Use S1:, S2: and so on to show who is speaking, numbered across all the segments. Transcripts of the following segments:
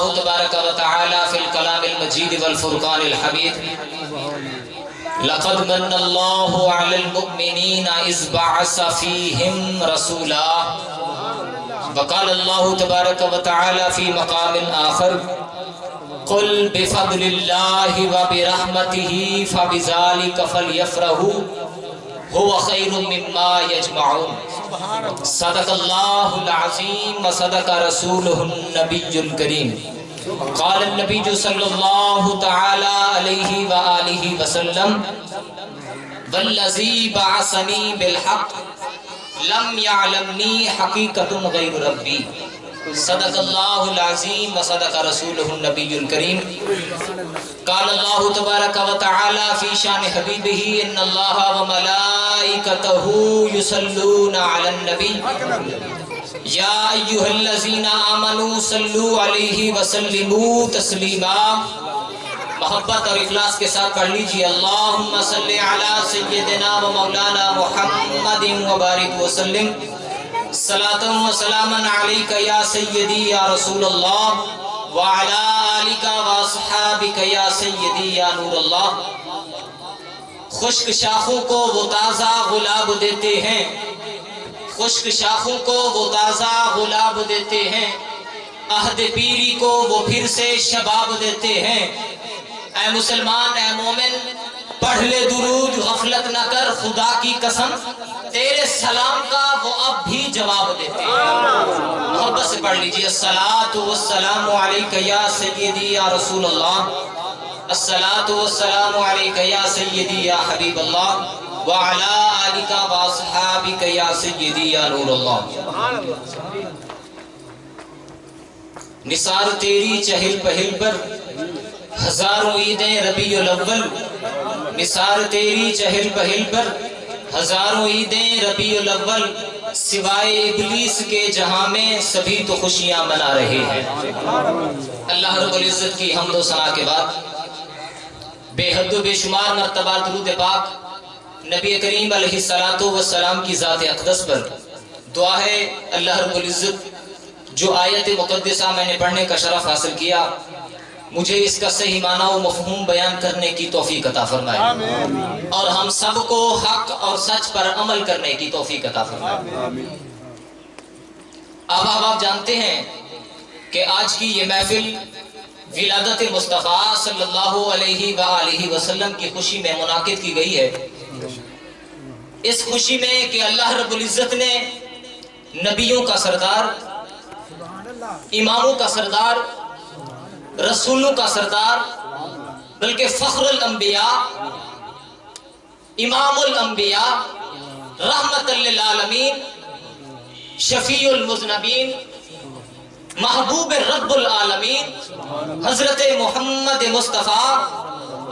S1: اللہ تبارک و تعالی فی الکلام المجید والفرقان الحمید لقد من اللہ علی المؤمنین اذ بعث فیہم رسولا وقال اللہ تبارک و تعالی فی مقام آخر قل بفضل اللہ وبرحمتہ فبذلک فلیفرحوا هو خیر مما یجمعون صدق اللہ العظیم وصدق رسولہ النبی الکریم قال النبی صلی اللہ تعالی علیہ وآلہ وسلم والذی بعثنی بالحق لم یعلمنی حقیقت غیر ربی صدق اللہ العظیم وصدق رسولہ النبی الکریم قال اللہ تبارک و تعالی فی شان حبیبہ ان اللہ وملائکتہ یصلون علی النبی یا ایہا الذین آمنوا صلوا علیہ وسلموا تسلیما محبت اور اخلاص کے ساتھ پڑھ لیجئے اللہم صلی علی سیدنا و مولانا محمد وبارک وسلم صلاۃ و سلاما علیک یا سیدی یا رسول اللہ وعلی آلک و اصحابک یا سیدی یا نور اللہ خشک شاخوں کو وہ تازہ گلاب دیتے ہیں خشک شاخوں کو وہ تازہ گلاب دیتے ہیں عہد پیری کو وہ پھر سے شباب دیتے ہیں اے مسلمان اے مومن پڑھ لے درود غفلت نہ کر خدا کی قسم تیرے سلام کا وہ اب بھی جواب دیتے ہیں محبت سے پڑھ لیجئے الصلاۃ والسلام علیک یا سیدی یا رسول اللہ الصلاۃ والسلام علیک یا سیدی یا حبیب اللہ وعلی آلک و اصحابک یا سیدی یا نور اللہ نثار تیری چہل پہل پر ہزاروں عیدیں ربیع الاول نثار تیری چہل پہل پر ہزاروں عیدیں ربیع الاول سوائے ابلیس کے جہاں میں سبھی تو خوشیاں منا رہے ہیں اللہ رب العزت کی حمد و ثنا کے بعد بے حد و بے شمار مرتبہ درود پاک نبی کریم علیہ السلام کی ذات اقدس پر دعا ہے اللہ رب العزت جو آیت مقدسہ میں نے پڑھنے کا شرف حاصل کیا مجھے اس کا صحیح معنی و مفہوم بیان کرنے کی توفیق عطا فرمائے اور ہم سب کو حق اور سچ پر عمل کرنے کی توفیق عطا فرمائے اب آپ جانتے ہیں کہ آج کی یہ محفل ولادت مصطفیٰ صلی اللہ علیہ وآلہ وسلم کی خوشی میں منعقد کی گئی ہے اس خوشی میں کہ اللہ رب العزت نے نبیوں کا سردار اماموں کا سردار رسولوں کا سردار بلکہ فخر الانبیاء امام الانبیاء رحمت للعالمین شفیع المذنبین محبوب رب العالمین حضرت محمد مصطفیٰ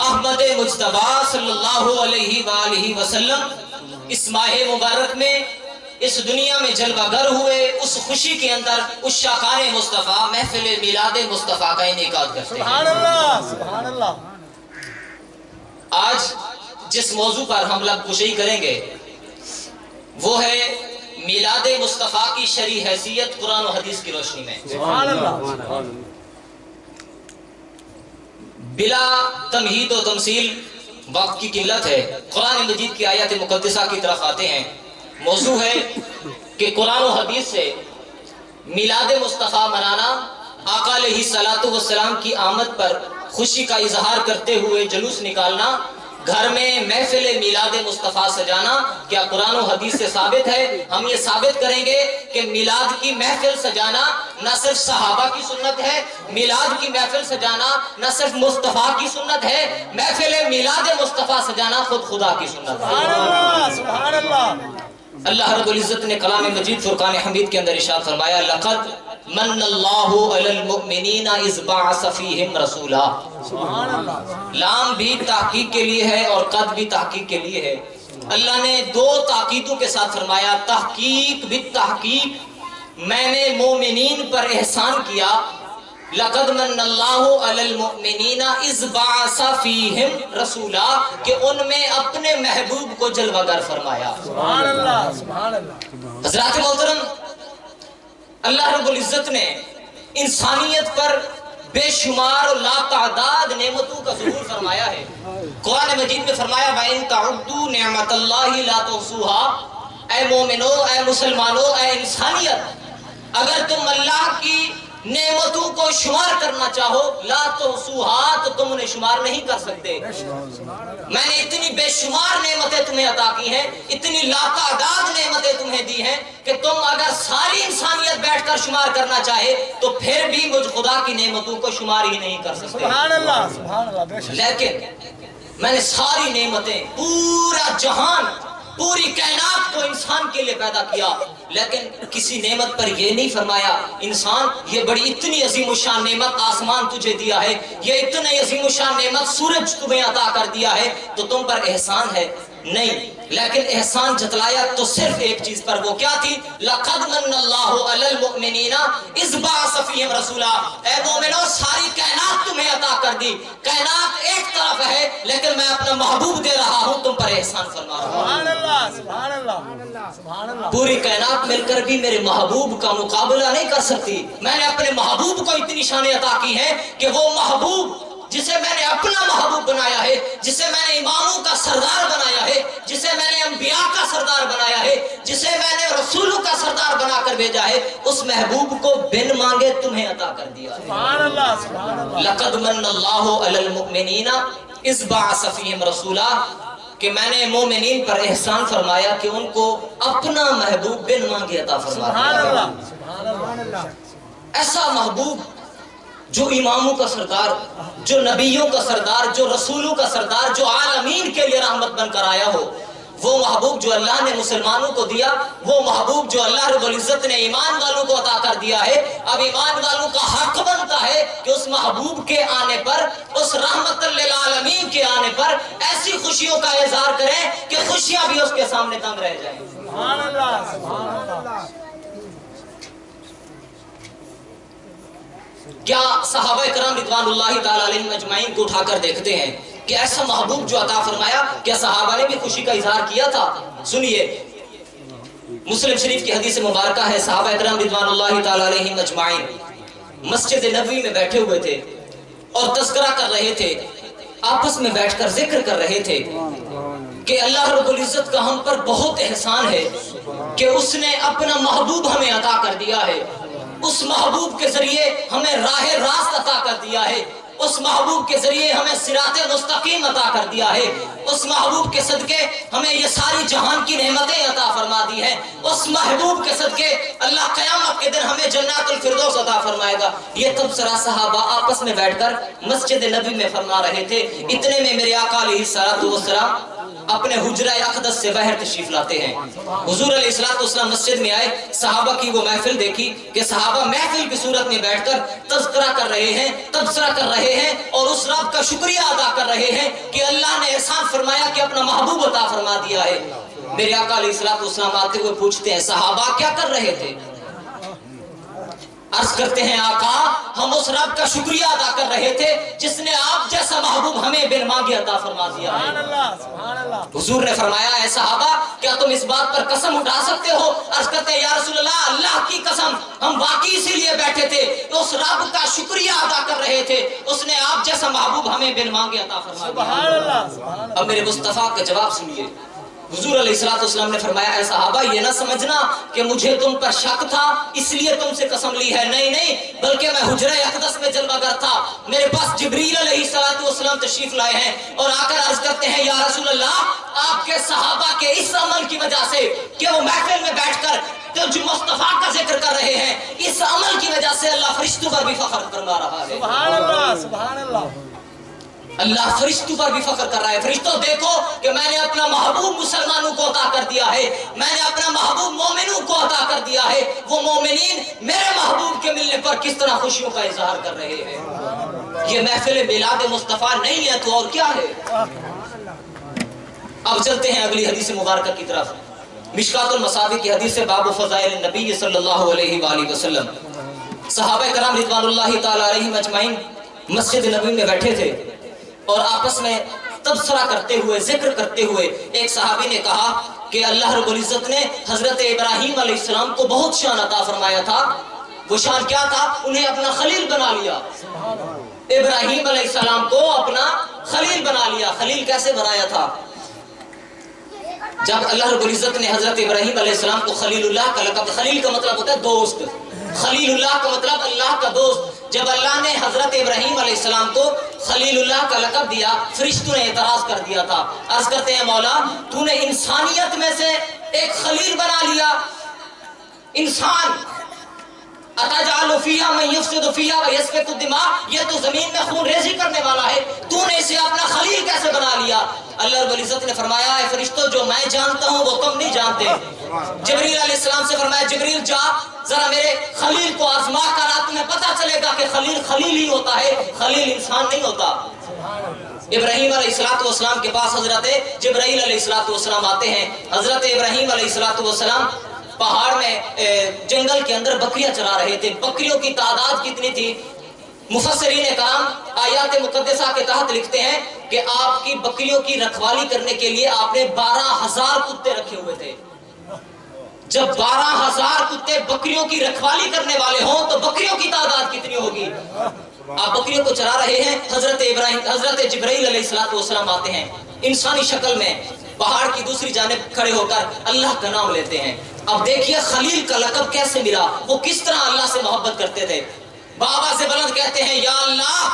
S1: احمد مجتبیٰ صلی اللہ علیہ وآلہ وسلم اس ماہ مبارک میں اس دنیا میں جلوہ گر ہوئے اس خوشی کے اندر اس شاخان مصطفیٰ محفل میلاد مصطفیٰ کا انعقاد کرتے ہیں سبحان اللہ سبحان اللہ آج جس موضوع پر ہم لب گشئی کریں گے وہ ہے میلاد مصطفیٰ کی شرعی حیثیت قرآن و حدیث کی روشنی میں سبحان اللہ بلا تمہید و تمثیل وقت کی قلت ہے قرآن مجید کی آیات مقدسہ کی طرف آتے ہیں موضوع ہے کہ قرآن و حدیث سے میلاد مصطفیٰ منانا آقا علیہ السلام کی آمد پر خوشی کا اظہار کرتے ہوئے جلوس نکالنا گھر میں محفل میلاد مصطفیٰ سجانا کیا قرآن و حدیث سے ثابت ہے ہم یہ ثابت کریں گے کہ میلاد کی محفل سجانا نہ صرف صحابہ کی سنت ہے میلاد کی محفل سجانا نہ صرف مصطفیٰ کی سنت ہے محفل میلاد مصطفیٰ سجانا خود خدا کی سنت ہے سبحان اللہ اللہ رب العزت نے کلام مجید فرقان حمید کے اندر ارشاد فرمایا لقد من اللہ علی المؤمنین اذ بعث فیہم رسولا لام بھی تحقیق کے لیے ہے اور قد بھی تحقیق کے لیے ہے اللہ نے دو تاکیدوں کے ساتھ فرمایا تحقیق بالتحقیق میں نے مومنین پر احسان کیا لقد من اللہ علی المؤمنین اذ بعث فیہم رسولا کہ ان میں اپنے محبوب کو جلوہ گر فرمایا سبحان اللہ سبحان اللہ حضرات محترم اللہ رب العزت نے انسانیت پر بے شمار اور لا تعداد نعمتوں کا ظہور فرمایا ہے۔ قرآن مجید میں فرمایا وَإِن تَعُدُّوا نِعْمَةَ اللَّهِ لَا تُحْصُوهَا، اے مومنو، اے مسلمانوں، اے انسانیت، اگر تم اللہ کی نعمتوں کو شمار کرنا چاہو لا تحصوها، تو تم انہیں شمار نہیں کر سکتے۔ میں نے اتنی بے شمار نعمتیں تمہیں عطا کی ہیں، اتنی لا تعداد نعمتیں تمہیں دی ہیں کہ تم اگر ساری انسانیت بیٹھ کر شمار کرنا چاہے تو پھر بھی مجھ خدا کی نعمتوں کو شمار ہی نہیں کر سکتے۔
S2: سبحان اللہ، سبحان اللہ، بے شک۔
S1: لیکن میں نے ساری نعمتیں، پورا جہان، پوری کائنات کو انسان کے لیے پیدا کیا، لیکن کسی نعمت پر یہ نہیں فرمایا انسان یہ بڑی اتنی عظیم الشان نعمت آسمان تجھے دیا ہے، یہ اتنی عظیم الشان نعمت سورج تمہیں عطا کر دیا ہے تو تم پر احسان ہے، نہیں، لیکن احسان جتلایا تو صرف ایک چیز پر، وہ کیا تھی؟ لَقَدْ مَنَّ اللَّهُ عَلَى الْمُؤْمِنِينَ إِذْ بَعَثَ فِيهِمْ رَسُولًا، اے مومنو ساری کائنات تمہیں عطا کر دی، کائنات ایک طرف ہے لیکن میں اپنا محبوب دے رہا ہوں، تم پر احسان فرما رہا ہوں۔
S2: سبحان اللہ، سبحان اللہ، سبحان اللہ۔
S1: پوری کائنات مل کر بھی میرے محبوب کا مقابلہ نہیں کر سکتی۔ میں نے اپنے محبوب کو اتنی شانیں عطا کی ہیں کہ وہ محبوب جسے میں نے اپنا محبوب بنایا ہے، جسے میں نے اماموں کا سردار بنایا ہے، جسے میں نے انبیاء کا سردار بنایا ہے، جسے میں نے رسولوں کا سردار بنا کر بھیجا ہے، اس محبوب کو بن مانگے تمہیں عطا کر دیا ہے۔
S2: سبحان اللہ، سبحان اللہ۔
S1: لَقَدْ مَنَّ اللَّهُ عَلَى الْمُؤْمِنِينَ إِذْ بَعَثَ فِيهِمْ رَسُولًا، کہ میں نے مومنین پر احسان فرمایا کہ ان کو اپنا محبوب بن مانگے عطا فرما
S2: سبحان
S1: دیا۔
S2: اللہ، سبحان اللہ۔
S1: ایسا محبوب جو اماموں کا سردار، جو نبیوں کا سردار، جو رسولوں کا سردار، جو عالمین کے لیے رحمت بن کر آیا ہو، وہ محبوب جو اللہ نے مسلمانوں کو دیا، وہ محبوب جو اللہ رب العزت نے ایمان والوں کو عطا کر دیا ہے، اب ایمان والوں کا حق بنتا ہے کہ اس محبوب کے آنے پر، اس رحمت للعالمین کے آنے پر ایسی خوشیوں کا اظہار کریں کہ خوشیاں بھی اس کے سامنے دم رہ جائیں۔
S2: سبحان اللہ، سبحان اللہ۔
S1: کیا صحابہ کرام رضوان اللہ تعالی علیہم اجمعین کو اٹھا کر دیکھتے ہیں کہ ایسا محبوب جو عطا فرمایا، کیا صحابہ نے بھی خوشی کا اظہار کیا تھا؟ سنیے، مسلم شریف کی حدیث مبارکہ ہے، صحابہ کرام رضوان اللہ تعالی علیہم اجمعین مسجد نبوی میں بیٹھے ہوئے تھے اور تذکرہ کر رہے تھے، آپس میں بیٹھ کر ذکر کر رہے تھے کہ اللہ رب العزت کا ہم پر بہت احسان ہے کہ اس نے اپنا محبوب ہمیں عطا کر دیا ہے، اس محبوب کے ذریعے ہمیں راہ راست عطا کر دیا ہے، اس محبوب کے ذریعے ہمیں صراط مستقیم عطا کر دیا ہے، اس محبوب کے صدقے ہمیں یہ ساری جہان کی نعمتیں عطا فرما دی ہیں، اس محبوب کے صدقے اللہ قیامت کے دن ہمیں جنات الفردوس عطا فرمائے گا۔ یہ تبصرہ صحابہ آپس میں بیٹھ کر مسجد نبی میں فرما رہے تھے، اتنے میں میرے آقا علیہ السلام اپنے حجرہ اقدس سے باہر تشریف لاتے ہیں۔ حضور علیہ السلام مسجد میں آئے، صحابہ کی وہ محفل دیکھی کہ صحابہ محفل کی صورت میں بیٹھ کر تذکرہ کر رہے ہیں، تبصرہ کر رہے ہیں اور اس رب کا شکریہ ادا کر رہے ہیں کہ اللہ نے احسان فرمایا کہ اپنا محبوب عطا فرما دیا ہے۔ میرے آقا علیہ السلام آتے ہوئے پوچھتے ہیں صحابہ کیا کر رہے تھے؟ عرض کرتے ہیں آقا ہم اس رب کا شکریہ ادا کر رہے تھے جس نے آپ جیسا محبوب ہمیں بن مانگے عطا فرما دیا ہے۔
S2: سبحان اللہ، سبحان اللہ۔
S1: حضور نے فرمایا اے صحابہ کیا تم اس بات پر قسم اٹھا سکتے ہو؟ عرض کرتے ہیں یا رسول اللہ اللہ کی قسم ہم واقعی اسی لیے بیٹھے تھے اس رب کا شکریہ ادا کر رہے تھے، اس نے آپ جیسا محبوب ہمیں بن مانگے عطا فرما دیا۔
S2: سبحان اللہ، سبحان اللہ۔
S1: اب میرے مصطفیٰ کا جواب سنیے، حضور علیہ السلام نے فرمایا اے صحابہ یہ نہ سمجھنا کہ مجھے تم پر شک تھا اس لیے تم سے قسم لی ہے، نہیں نہیں، بلکہ میں حجرہ اقدس میں جلوہ گر تھا، میرے پاس جبریل علیہ السلام تشریف لائے ہیں اور آ کر عرض کرتے ہیں یا رسول اللہ آپ کے صحابہ کے اس عمل کی وجہ سے کہ وہ محفل میں بیٹھ کر جو مصطفیٰ کا ذکر کر رہے ہیں، اس عمل کی وجہ سے اللہ فرشتوں پر بھی فخر فرما رہا ہے۔
S2: سبحان اللہ، سبحان اللہ۔
S1: اللہ فرشتوں پر بھی فخر کر رہا ہے، فرشتوں دیکھو کہ میں نے اپنا محبوب مسلمانوں کو عطا کر دیا ہے، میں نے اپنا محبوب مومنوں کو عطا کر دیا ہے، وہ مومنین میرے محبوب کے ملنے پر کس طرح خوشیوں کا اظہار کر رہے ہیں۔ یہ محفل میلاد مصطفیٰ نہیں ہے تو اور کیا ہے؟ اب چلتے ہیں اگلی حدیث مبارکہ کی طرف، مشکات المصابیح کی حدیث سے باب فضائل النبی صلی اللہ علیہ وآلہ وسلم۔ صحابہ کرام رضوان اللہ تعالی علیہم اجمعین مسجد نبوی میں بیٹھے تھے اور آپس میں تبصرہ کرتے ہوئے ذکر کرتے ہوئے ایک صحابی نے کہا کہ اللہ رب العزت نے حضرت ابراہیم علیہ السلام کو بہت شان عطا فرمایا تھا وہ شان کیا تھا؟ انہیں اپنا خلیل بنا لیا. ابراہیم علیہ السلام کو اپنا خلیل بنا لیا. خلیل کیسے بنایا تھا؟ جب اللہ رب العزت نے حضرت ابراہیم علیہ السلام کو خلیل اللہ کا لقب، خلیل کا مطلب ہوتا ہے دوست، خلیل اللہ کا مطلب اللہ کا دوست. جب اللہ نے حضرت ابراہیم علیہ السلام کو خلیل اللہ کا لقب دیا، فرشتوں نے اعتراض کر دیا تھا. عرض کرتے ہیں مولا تو نے انسانیت میں سے ایک خلیل بنا لیا، انسان. اتجعل فیہا من یفسد فیہا ویسفک الدماء، یہ تو زمین میں خون ریزی کرنے والا ہے، تو نے اسے اپنا خلیل کیسے بنا لیا؟ اللہ رب العزت نے فرمایا اے فرشتوں جو میں جانتا ہوں وہ تم نہیں جانتے. جبریل علیہ السلام سے فرمایا جبریل جا ذرا میرے خلیل کو آزما کر آ، تمہیں پتہ چلے گا کہ خلیل خلیل ہی ہوتا ہے، خلیل انسان نہیں ہوتا. ابراہیم علیہ السلام کے پاس حضرت جبرائیل علیہ السلام آتے ہیں. حضرت ابراہیم علیہ السلام پہاڑ میں جنگل کے اندر بکریاں چرا رہے تھے. بکریوں کی تعداد کتنی تھی؟ مفسرین کرام آیات مقدسہ کے تحت لکھتے ہیں کہ آپ کی بکریوں کی رکھوالی کرنے کے لیے آپ نے 12,000 کتے رکھے ہوئے تھے. جب 12,000 کتے بکریوں کی رکھوالی کرنے والے ہوں تو بکریوں کی تعداد کتنی ہوگی؟ آپ بکریوں کو چرا رہے ہیں. حضرت جبرائیل علیہ السلام آتے ہیں انسانی شکل میں، پہاڑ کی دوسری جانب کھڑے ہو کر اللہ کا نام لیتے ہیں. اب دیکھیے خلیل کا لقب کیسے ملا، وہ کس طرح اللہ سے محبت کرتے تھے. بابا سے بلند کہتے ہیں یا اللہ.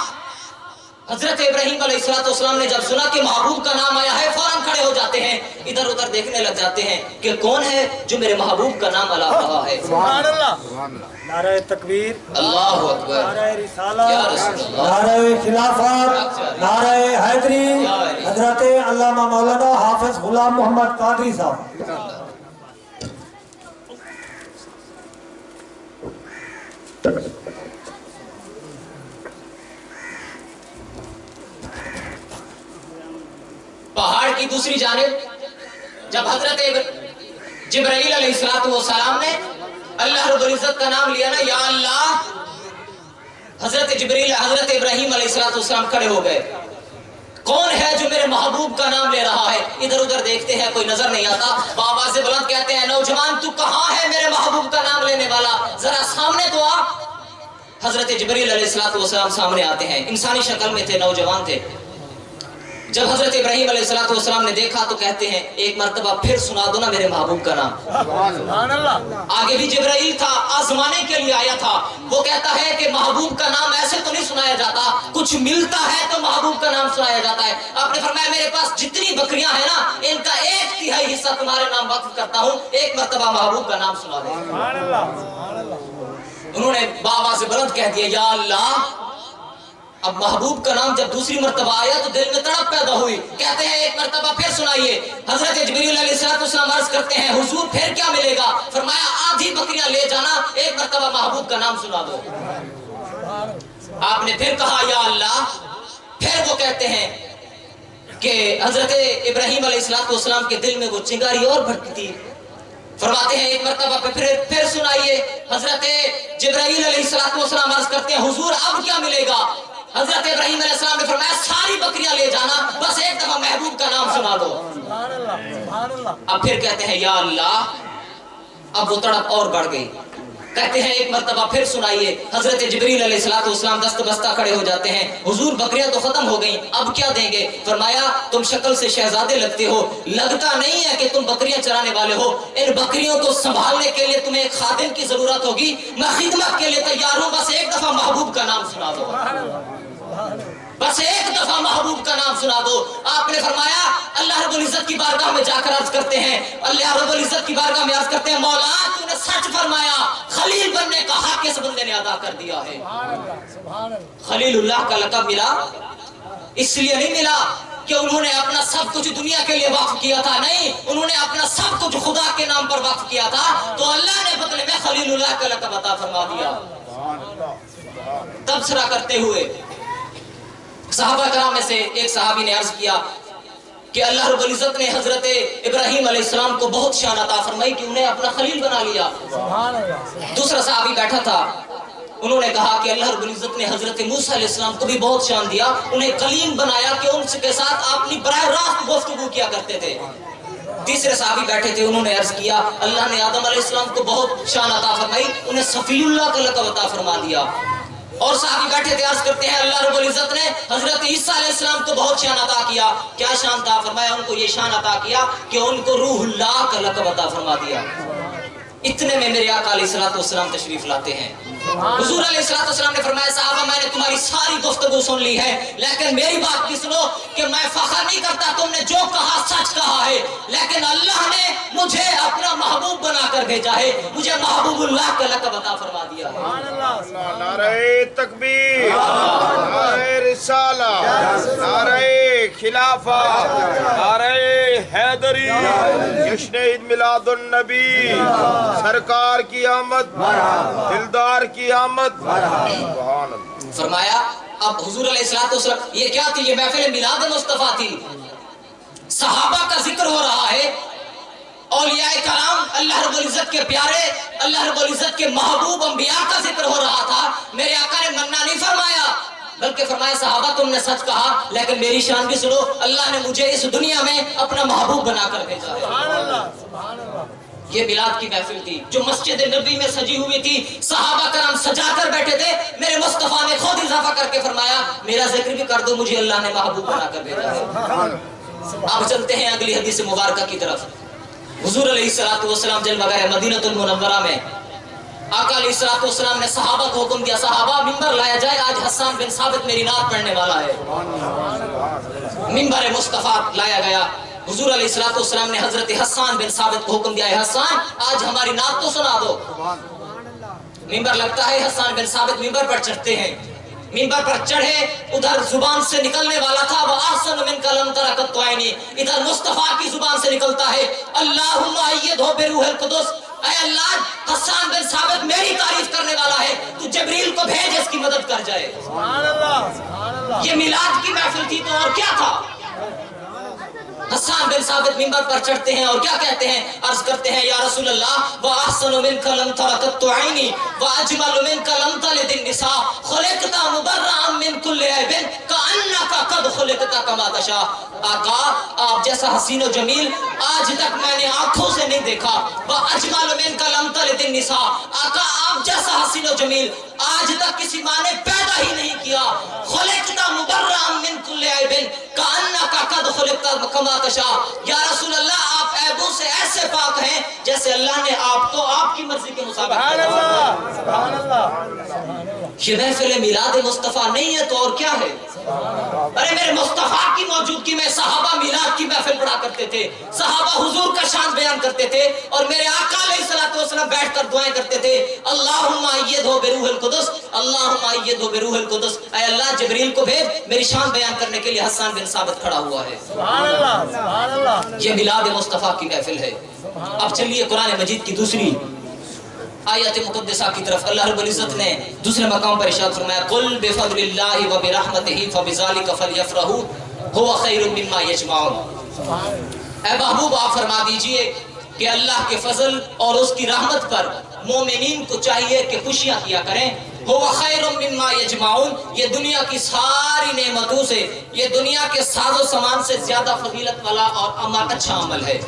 S1: حضرت ابراہیم علیہ السلام نے جب سنا کہ محبوب کا نام آیا ہے فوراً کھڑے ہو جاتے ہیں، ادھر ادھر دیکھنے لگ جاتے ہیں کہ کون ہے جو میرے محبوب کا نام الا رہا ہے.
S2: سبحان اللہ. نعرہ تکبیر،
S1: اللہ اکبر،
S2: نعرہ رسالہ،
S1: یا رسول اللہ،
S2: نعرہ خلافت، نعرہ حیدری، حضرت علامہ مولانا حافظ غلام محمد قادری صاحب.
S1: پہاڑ کی دوسری جانب جب حضرت جبرائیل علیہ السلام نے اللہ رب العزت کا نام لیا نا یا اللہ، حضرت ابراہیم علیہ السلام کھڑے ہو گئے. کون ہے جو میرے محبوب کا نام لے رہا ہے؟ ادھر ادھر دیکھتے ہیں کوئی نظر نہیں آتا. بابا سے بلند کہتے ہیں نوجوان تو کہاں ہے میرے محبوب کا نام لینے والا، ذرا سامنے تو آ. حضرت جبرائیل علیہ السلام سامنے آتے ہیں، انسانی شکل میں تھے، نوجوان تھے. جب حضرت ابراہیم علیہ السلام نے دیکھا تو کہتے ہیں ایک مرتبہ پھر سنا دو نا میرے محبوب کا نام.
S2: سبحان اللہ.
S1: آگے بھی جبرائیل تھا، آزمانے کے لیے آیا تھا. وہ کہتا ہے کہ محبوب کا نام ایسے تو نہیں سنایا جاتا، کچھ ملتا ہے تو محبوب کا نام سنایا جاتا ہے. آپ نے فرمایا میرے پاس جتنی بکریاں ہیں نا ان کا 1/3 حصہ تمہارے نام وقف کرتا ہوں، ایک مرتبہ محبوب کا نام سنا دے.
S2: سبحان اللہ. سبحان اللہ.
S1: انہوں نے بابا سے بلند کہہ دیا یا اللہ. اب محبوب کا نام جب دوسری مرتبہ آیا تو دل میں تڑپ پیدا ہوئی. کہتے ہیں ایک مرتبہ پھر سنائیے. حضرت جبرائیل علیہ السلام عرض کرتے ہیں حضور پھر کیا ملے گا؟ فرمایا آدھی بکریاں لے جانا، ایک مرتبہ محبوب کا نام سنا دو. آپ نے پھر کہا یا اللہ. پھر وہ کہتے ہیں کہ حضرت ابراہیم علیہ السلام کے دل میں وہ چنگاری اور بھڑکتی تھی. فرماتے ہیں ایک مرتبہ پھر سنائیے. حضرت جبرائیل علیہ السلام عرض کرتے ہیں حضور اب کیا ملے گا؟ حضرت ابراہیم علیہ السلام نے فرمایا ساری بکریاں لے جانا، بس ایک دفعہ محبوب کا نام سنا دو.
S2: سبحان اللہ. سبحان اللہ.
S1: اب پھر کہتے ہیں یا اللہ. اب وہ تڑپ اور بڑھ گئی. کہتے ہیں ایک مرتبہ پھر سنائیے. حضرت جبرائیل علیہ السلام دست بستہ کھڑے ہو جاتے ہیں حضور بکریاں تو ختم ہو گئیں، اب کیا دیں گے؟ فرمایا تم شکل سے شہزادے لگتے ہو، لگتا نہیں ہے کہ تم بکریاں چرانے والے ہو. ان بکریوں کو سنبھالنے کے لیے تمہیں ایک خادم کی ضرورت ہوگی، میں خدمت کے لیے تیار ہوں، بس ایک دفعہ محبوب کا نام سنا دو. بس ایک دفعہ محبوب کا نام سنا دو. آپ نے فرمایا اللہ رب العزت کی بارگاہ میں جا کر عرض کرتے ہیں، اللہ رب العزت کی بارگاہ میں عرض کرتے ہیں مولا تو نے سچ فرمایا، خلیل بننے کا حق اس بندے نے ادا کر دیا ہے.
S2: سبحان اللہ.
S1: خلیل اللہ کا لقب ملا اس لیے نہیں ملا کہ انہوں نے اپنا سب کچھ دنیا کے لیے وقف کیا تھا، نہیں، انہوں نے اپنا سب کچھ خدا کے نام پر وقف کیا تھا تو اللہ نے بدلے میں خلیل اللہ کا لقب عطا فرما دیا. تبصرہ کرتے ہوئے صحابہ کرام میں سے ایک صحابی نے عرض کیا کہ اللہ رب العزت نے حضرت ابراہیم علیہ السلام کو بہت شان عطا فرمائی کہ انہیں اپنا خلیل بنا لیا.
S2: سبحان اللہ.
S1: دوسرا صحابی بیٹھا تھا، انہوں نے کہا کہ اللہ رب العزت نے حضرت موسیٰ علیہ السلام کو بھی بہت شان دیا، انہیں کلیم بنایا کہ ان کے ساتھ اپنی براہ راست گفتگو کیا کرتے تھے. تیسرے صحابی بیٹھے تھے، انہوں نے عرض کیا اللہ نے آدم علیہ السلام کو بہت شان عطا فرمائی، انہیں صفی اللہ کا لقب عطا فرما دیا۔ اور صحابی بیٹھے تھے، عرض کرتے ہیں اللہ رب العزت نے حضرت عیسیٰ علیہ السلام کو بہت شان عطا کیا۔ کیا شان عطا فرمایا؟ ان کو یہ شان عطا کیا کہ ان کو روح اللہ کا لقب عطا فرما دیا۔ اتنے میں میرے آقا علیہ الصلوۃ والسلام تشریف لاتے ہیں۔ حضور علیہ الصلوۃ والسلام نے فرمایا صحابہ میں نے تمہاری ساری گفتگو سن لی ہے، لیکن میری بات بھی سنو کہ میں فخر نہیں کرتا، تم نے جو کہا سچ کہا ہے، لیکن اللہ نے مجھے اپنا محبوب بنا کر بھیجا ہے، مجھے محبوب اللہ کا لقب عطا فرما دیا ہے۔
S3: نعرہ تکبیر، نعرہ رسالہ، نعرہ خلافہ، نعرہ حیدری، جشن عید میلاد النبی، سرکار کی آمد، دلدار کی آمد، سبحان اللہ۔
S1: فرمایا اب حضور علیہ الصلوۃ والسلام، یہ کیا تھی؟ یہ محفل میلاد مصطفیٰ تھی، صحابہ کا ذکر ہو رہا ہے، اولیاء کرام اللہ رب العزت کے پیارے، اللہ رب العزت کے محبوب انبیاء کا ذکر ہو رہا تھا۔ میرے آقا نے منع نہیں فرمایا، بلکہ فرمایا صحابہ تم نے سچ کہا، لیکن میری شان بھی سنو، اللہ نے مجھے اس دنیا میں اپنا محبوب بنا کر بھیجا ہے۔ یہ میلاد کی محفل تھی جو مسجد نبی میں سجی ہوئی تھی، صحابہ کرام سجا کر بیٹھے تھے، میرے مصطفیٰ نے خود اضافہ کر کے فرمایا میرا ذکر بھی کر دو، مجھے اللہ نے محبوب بنا کر بھیجا ہے۔ اب چلتے ہیں اگلی حدیث مبارکہ کی طرف۔ حضور علیہ الصلوۃ والسلام جلوہ گاہ مدینہ المنورہ میں آقا علیہ الصلوۃ والسلام نے صحابہ کو حکم دیا صحابہ ممبر لایا جائے، آج حسان بن ثابت میری نعت پڑھنے والا ہے۔ ممبر مصطفیٰ لایا گیا، حضور علیہ الصلوۃ والسلام نے حضرت حسان بن ثابت کو حکم دیا ہے حسان آج ہماری نعت تو سنا دو۔ ممبر لگتا ہے، حسان بن ثابت ممبر پر چڑھتے ہیں، ممبر پر چڑھے، ادھر زبان سے نکلنے والا تھا وَأَحْسَنُ مِنْكَ لَمْ تَرَ قَطُّ عَيْنِي، ادھر مصطفیٰ کی زبان سے نکلتا ہے اللہم ایدہ بروح القدس، اے اللہ حسان بن ثابت میری تعریف کرنے والا ہے، تو جبریل کو بھیج اس کی مدد کر جائے۔ یہ میلاد کی محفل تھی تو اور کیا تھا؟ حسان بن ثابت ممبر پر چڑھتے ہیں اور کیا کہتے ہیں؟ عرض کرتے ہیں یا رسول اللہ وَأَحْسَنُ مِنْكَ لَمْ تَرَ قَطُّ عَيْنِي وَأَجْمَلُ مِنْكَ لَمْ تَلِدِ النِّسَاءُ خُلِقْتَ مُبَرَّأً مِنْ كُلِّ عَيْبٍ كَأَنَّكَ قَدْ خُلِقْتَ كَمَا تَشَاءُ۔ آقا آپ جیسا حسین و جمیل آج تک میں نے آنکھوں سے نہیں دیکھا۔ وَأَجْمَلُ مِنْكَ لَمْ تَلِدِ النِّسَاءُ، آقا آپ جیسا حسین و جمیل آج تک کسی ماں نے پیدا ہی نہیں کیا۔ خُلِقْتَ مُبَرَّأً مِنْ كُلِّ عَيْبٍ كَأَنَّكَ قَدْ خُلِقْتَ كَمَا تشاء۔ یا رسول اللہ آپ عیبوں سے ایسے پاک ہیں جیسے اللہ نے آپ کو آپ کی مرضی کے مطابق۔ یہ محفل میلاد مصطفیٰ نہیں ہے تو اور کیا ہے؟ ارے میرے مصطفیٰ کی موجودگی میں صحابہ میلاد کی محفل پڑھا کرتے تھے، صحابہ حضور کا شان بیان کرتے تھے، اور میرے آقا علیہ الصلوۃ والسلام بیٹھ کر دعائیں کرتے تھے اللہم ایدہ بروح القدس، اللہم ایدہ بروح القدس، اے اللہ جبریل کو بھیج، میری شان بیان کرنے کے لیے حسان بن ثابت کھڑا ہوا ہے۔ یہ میلاد مصطفیٰ کی محفل ہے۔ اب چلیے قرآن مجید کی دوسری آیت مقدسہ کی طرف۔ اللہ رب العزت نے دوسرے مقام پر ارشاد فرمایا قل بفضل اللہ وبرحمتہ فبذلک فلیفرحوا هو خیر مما یجمعون۔ اے محبوب آپ فرما دیجئے کہ اللہ کے فضل اور اس کی رحمت پر مومنین کو چاہیے کہ خوشیاں کیا کریں۔ هو خیر مما یجمعون، یہ دنیا کی ساری نعمتوں سے، یہ دنیا کے ساز و سامان سے زیادہ فضیلت والا اور اچھا عمل ہے۔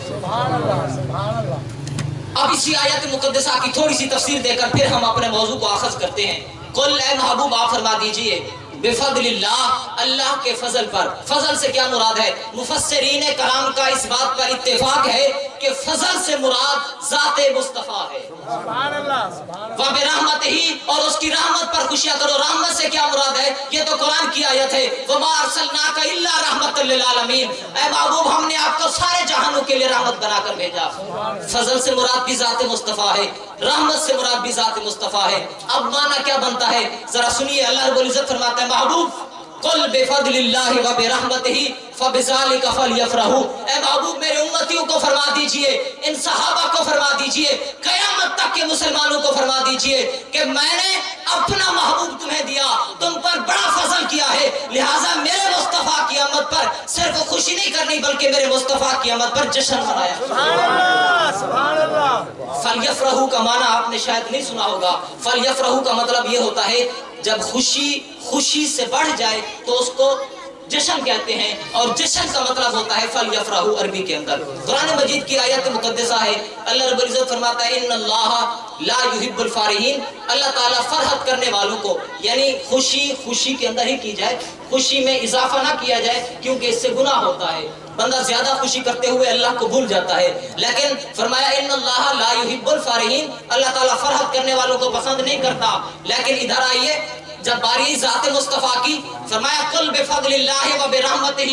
S1: اب اسی آیت مقدسہ کی تھوڑی سی تفسیر دے کر پھر ہم اپنے موضوع کو آغاز کرتے ہیں۔ قل اے محبوب آپ فرما دیجئے بفضل اللہ، اللہ کے فضل پر۔ فضل سے کیا مراد ہے؟ مفسرین کرام کا اس بات پر اتفاق ہے کہ فضل سے مراد ذات مصطفیٰ ہے۔ وبرحمتہ ہی، اور اس کی رحمت پر خوشیاں کرو۔ رحمت سے کیا مراد ہے؟ یہ تو قرآن کی آیت ہے وما ارسلناک الا رحمۃ للعالمین، اے محبوب ہم نے آپ کو سارے جہانوں کے لیے رحمت بنا کر بھیجا۔ فضل سے مراد بھی ذات مصطفیٰ ہے، رحمت سے مراد بھی ذات مصطفیٰ ہے۔ اب معنی کیا بنتا ہے ذرا سنیے، اللہ رب العزت فرماتا ہے محبوب قل بفضل اللہ وبرحمتہ فبذلک فلیفرحوا، اے محبوب میرے امتیوں کو فرما دیجئے، ان صحابہ کو فرما دیجئے، قیامت تک کے مسلمانوں کو فرما دیجئے کہ میں نے اپنا محبوب تمہیں دیا، تم پر بڑا فضل کیا ہے، لہٰذا میرے مصطفیٰ کی آمد پر صرف خوشی نہیں کرنی بلکہ میرے مصطفیٰ کی آمد پر جشن منایا۔ فلیفرحوا کا معنی آپ نے شاید نہیں سنا ہوگا۔ فلیفرحوا کا مطلب یہ ہوتا ہے جب خوشی سے بڑھ جائے تو اس کو جشن کہتے ہیں، اور جشن کا مطلب ہوتا ہے فَلْيَفْرَحُوا عربی کے اندر۔ قرآن مجید کی آیت مقدسہ ہے، اللہ رب العزت فرماتا ہے ان اللہ لا يحب الفارحین، اللہ تعالیٰ فرحت کرنے والوں کو، یعنی خوشی کے اندر ہی کی جائے، خوشی میں اضافہ نہ کیا جائے کیونکہ اس سے گناہ ہوتا ہے، بندہ زیادہ خوشی کرتے ہوئے اللہ کو بھول جاتا ہے۔ لیکن فرمایا ان اللہ لا يحب الفارحین، اللہ تعالیٰ فرحت کرنے والوں کو پسند نہیں کرتا۔ لیکن ادھر آئیے، جب باری ذات مصطفیٰ کی، فرمایا قل بفضل اللہ و برحمتہ،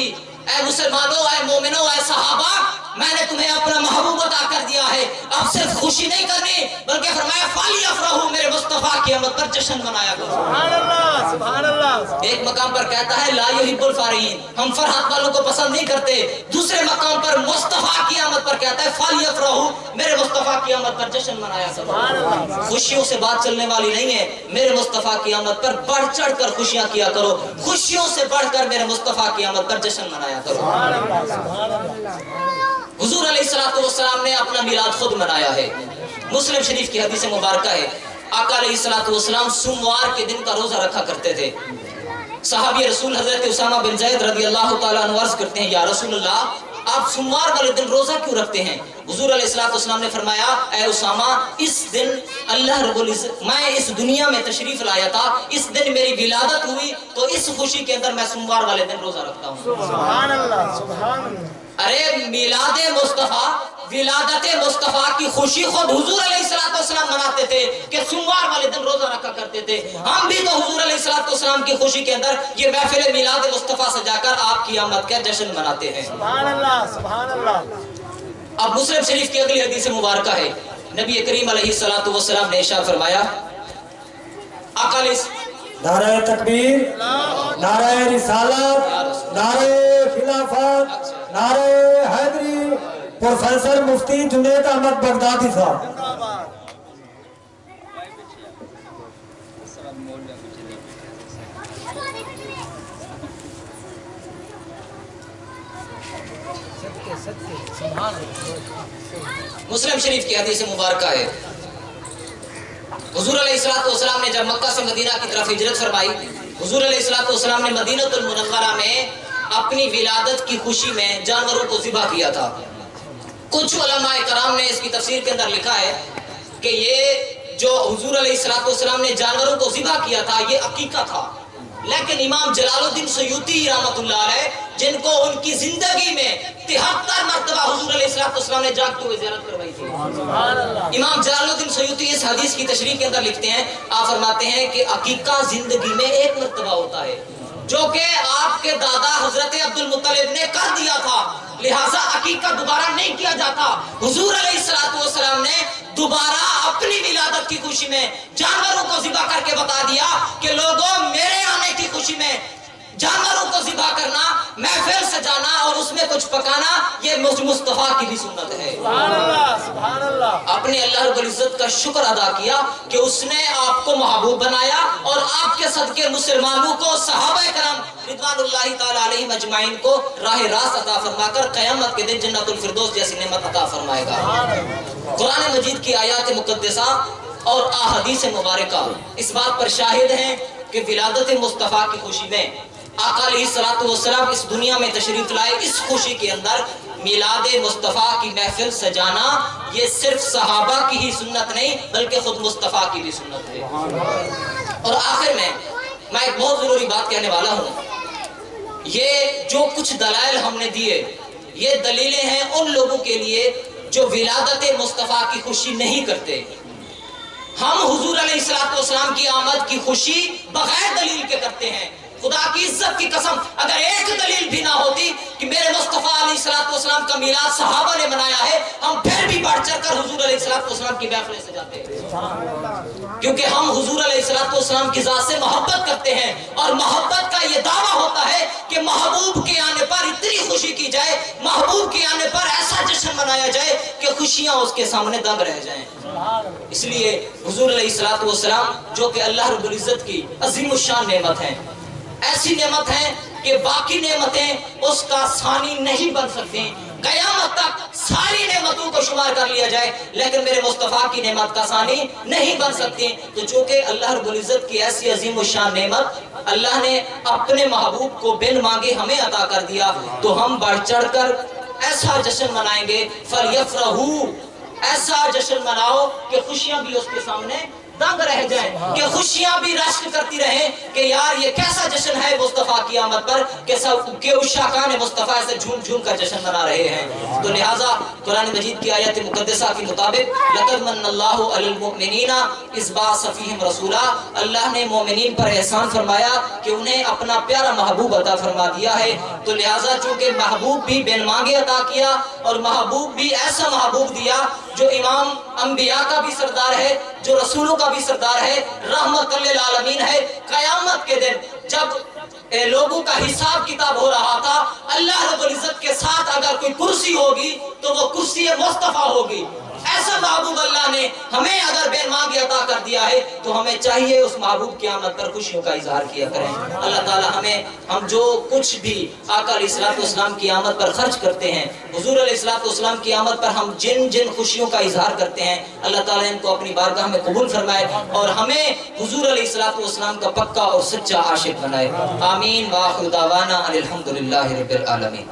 S1: اے مسلمانوں، اے مومنوں، اے صحابہ، میں نے تمہیں اپنا محبوب عطا کر دیا ہے، اب صرف خوشی نہیں کرنی بلکہ فرمایا فَلْيَفْرَحُوا، میرے مصطفیٰ کی آمد پر جشن منایا کرو۔
S3: سبحان اللہ، سبحان اللہ۔
S1: ایک مقام پر کہتا ہے لا يحب الفارحین، ہم فرحت والوں کو پسند نہیں کرتے، دوسرے مقام پر مصطفیٰ کی آمد پر کہتا ہے فَلْيَفْرَحُوا، میرے مصطفیٰ کی آمد پر جشن منایا کرو۔ خوشیوں سے بات چلنے والی نہیں ہے، میرے مصطفیٰ کی آمد پر بڑھ چڑھ کر خوشیاں کیا کرو، خوشیوں سے بڑھ کر میرے مصطفیٰ کی آمد پر جشن منایا کرو۔ حضور علیہ السلام نے اپنا میلاد خود منایا ہے، مسلم شریف کی حدیث مبارکہ ہے، آقا علیہ السلام سوموار کے دن کا روزہ رکھا کرتے تھے۔ صحابی رسول حضرت اسامہ بن زید رضی اللہ تعالیٰ عنہ عرض کرتے ہیں یا رسول اللہ، آپ سوموار والے دن روزہ کیوں رکھتے ہیں؟ حضور علیہ السلام نے فرمایا اے اسامہ، اس دن اللہ رب العزت، میں اس دنیا میں تشریف لایا تھا، اس دن میری ولادت ہوئی، تو اس خوشی کے اندر میں سوموار والے دن روزہ رکھتا ہوں۔
S3: سبحان اللہ، سبحان اللہ۔
S1: ارے میلاد مصطفیٰ، ولادت مصطفیٰ کی خوشی خود حضور علیہ السلام مناتے تھے کہ سوموار والے دن روزہ رکھا کرتے تھے، ہم بھی تو حضور علیہ السلام کی خوشی کے اندر یہ محفل میلاد مصطفیٰ سجا کر آپ کی آمد کا جشن مناتے ہیں۔
S3: سبحان اللہ، سبحان اللہ۔
S1: اب مسلم شریف کی اگلی حدیث مبارکہ ہے، نبی کریم علیہ السلام نے ارشاد فرمایا، آقا
S2: نعرہ تکبیر، نعرہ رسالت، نعرہ خلافت، نعرہ حیدری، پروفیسر مفتی جنید احمد بغدادی صاحب۔
S1: مسلم شریف کی حدیث مبارکہ ہے، حضور علیہ السلام نے جب مکہ سے مدینہ کی طرف ہجرت فرمائی، حضور علیہ السلام نے مدینہ المنورہ میں اپنی ولادت کی خوشی میں جانوروں کو ذبح کیا تھا۔ کچھ علماء کرام نے اس کی تفسیر کے اندر لکھا ہے کہ یہ جو حضور علیہ السلام نے جانوروں کو ذبح کیا تھا یہ عقیقہ تھا، لیکن امام جلال الدین سیوطی رحمۃ اللہ علیہ، جن کو ان کی زندگی میں 73 مرتبہ حضور علیہ السلام نے جاگتے ہوئے زیارت کروائی تھی، امام جلال الدین سیوطی اس حدیث کی تشریح کے اندر لکھتے ہیں، آپ فرماتے ہیں کہ عقیقہ زندگی میں ایک مرتبہ ہوتا ہے، جو کہ آپ کے دادا حضرت عبد المطلب نے کر دیا تھا، لہٰذا عقیقہ دوبارہ نہیں کیا جاتا۔ حضور علیہ السلام نے دوبارہ اپنی ولادت کی خوشی میں جانوروں کو ذبح کر کے بتا دیا کہ لوگوں، میرے آنے کی خوشی میں جانوروں کو ذبح کرنا، محفل سجانا اور اس میں کچھ پکانا، یہ مصطفیٰ کی بھی سنت ہے۔
S3: سبحان اللہ، سبحان اللہ۔
S1: آپ نے اللہ رب العزت کا شکر ادا کیا کہ اس نے آپ کو محبوب بنایا اور آپ کے صدقے مسلمانوں کو، صحابہ کرام رضوان اللہ تعالی علیہم اجمعین کو راہ راست عطا فرما کر قیامت کے دن جنت الفردوس جیسی نعمت عطا فرمائے گا۔ قرآن مجید کی آیات مقدسہ اور احادیث مبارکہ اس بات پر شاہد ہیں کہ ولادت مصطفیٰ کی خوشی میں آقا علیہ السلام اس دنیا میں تشریف لائے، اس خوشی کے اندر میلاد مصطفیٰ کی محفل سجانا یہ صرف صحابہ کی ہی سنت نہیں بلکہ خود مصطفیٰ کی بھی سنت ہے۔ اور آخر میں ایک بہت ضروری بات کہنے والا ہوں، یہ جو کچھ دلائل ہم نے دیے یہ دلیلیں ہیں ان لوگوں کے لیے جو ولادت مصطفیٰ کی خوشی نہیں کرتے۔ ہم حضور علیہ السلام کی آمد کی خوشی بغیر دلیل کے کرتے ہیں۔ خدا کی عزت کی قسم اگر ایک دلیل بھی نہ ہوتی کہ میرے مصطفیٰ علیہ السلام کا میلاد صحابہ نے منایا ہے، ہم پھر بھی بڑھ چڑھ کر حضور علیہ السلام کی محفلیں سجاتے ہیں، کیونکہ ہم حضور علیہ السلام کی ذات سے محبت کرتے ہیں، اور محبت کا یہ دعویٰ ہوتا ہے کہ محبوب کے آنے پر اتنی خوشی کی جائے، محبوب کے آنے پر ایسا جشن منایا جائے کہ خوشیاں اس کے سامنے دنگ رہ جائیں۔ اس لیے حضور علیہ السلام جو کہ اللہ رب العزت کی عظیم الشان نعمت ہیں، ایسی نعمت ہے کہ باقی نعمتیں اس کا ثانی نہیں بن سکتی، قیامت تک ساری نعمتوں کو شمار کر لیا جائے لیکن میرے مصطفیٰ کی نعمت کا ثانی نہیں بن سکتی۔ تو چونکہ اللہ رب العزت کی ایسی عظیم الشان نعمت اللہ نے اپنے محبوب کو بن مانگے ہمیں عطا کر دیا تو ہم بڑھ چڑھ کر ایسا جشن منائیں گے فَلْيَفْرَحُوا، ایسا جشن مناؤ کہ خوشیاں بھی اس کے سامنے دنگ رہ جائیں، کہ خوشیاں بھی رشک کرتی رہیں کہ یار یہ کیسا جشن ہے مصطفیٰ کی آمد پر، کہ عشاقان مصطفیٰ ایسے جھوم جھوم کر جشن منا رہے ہیں۔ تو لہٰذا قرآن مجید کی آیت مقدسہ کے مطابق لَقَدْ مَنَّ اللَّهُ عَلَى الْمُؤْمِنِينَ إِذْ بَعَثَ فِيهِمْ رَسُولًا، اللہ نے مومنین پر احسان فرمایا کہ انہیں اپنا پیارا محبوب عطا فرما دیا ہے۔ تو لہٰذا چونکہ محبوب بھی بن مانگے عطا کیا اور محبوب بھی ایسا محبوب دیا جو امام انبیاء کا بھی سردار ہے، جو رسولوں کا بھی سردار ہے، رحمت للعالمین ہے۔ قیامت کے دن جب لوگوں کا حساب کتاب ہو رہا تھا، اللہ رب العزت کے ساتھ اگر کوئی کرسی ہوگی تو وہ کرسی مصطفیٰ ہوگی۔ ایسا محبوب اللہ نے ہمیں اگر بے مانگے عطا کر دیا ہے تو ہمیں چاہیے اس محبوب کی آمد پر خوشیوں کا اظہار کیا کریں۔ اللہ تعالی ہم جو کچھ بھی آقا علیہ الصلوۃ والسلام کی آمد پر خرچ کرتے ہیں، حضور علیہ الصلوۃ والسلام کی آمد پر ہم جن جن خوشیوں کا اظہار کرتے ہیں، اللہ تعالیٰ ان کو اپنی بارگاہ میں قبول فرمائے اور ہمیں حضور علیہ الصلوۃ والسلام کا پکا اور سچا عاشق بنائے۔ آمین۔ وآخر دعوانا ان الحمد للہ رب العالمین۔